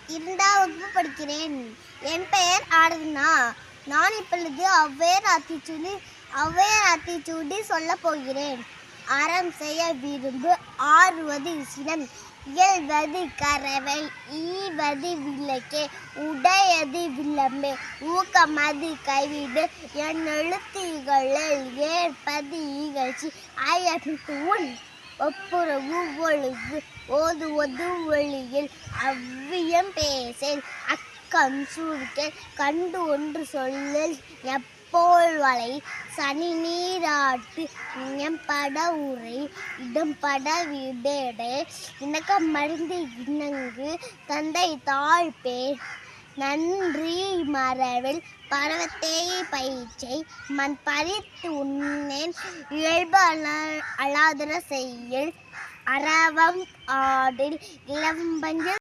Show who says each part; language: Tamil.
Speaker 1: 2ஆம் வகுப்பு படிக்கிறேன். என் பெயர் ஆராதனா. நான் இப்பொழுது ஔவையார் ஆத்திச்சூடி சொல்லப் போகிறேன். அறம் செய்ய விரும்பு ஆறுவது சினம், இயல்வது கரவை, ஈவது விளக்கே, உடையது விளம்பே, ஊக்கமது கைவிடு, என்னெழுத்து இகழல், ஏற்பது இகழ்ச்சி, அயர்ந்து உன் ஒப்புரவு ஒழுகு, ஓதுவது ஒளியில், அவ்வியம் பேசேல், அக்கம் சூழ்கேள், கண்டு ஒன்று சொல்லல், எப்போல் வளை, சனி நீராட்டு, எம்பட உரை, இடம்பட விடேடே, இணக்கமறிந்து இணங்கு, தந்தை தாழ்பேர், நன்றி மறவேல், பருவத்தேய் பயிற்சை, மண் பறித்து உண்ணேன், இயல்பு அலாதன செய்யல், அரவம் ஆடில், இளம்பஞ்ச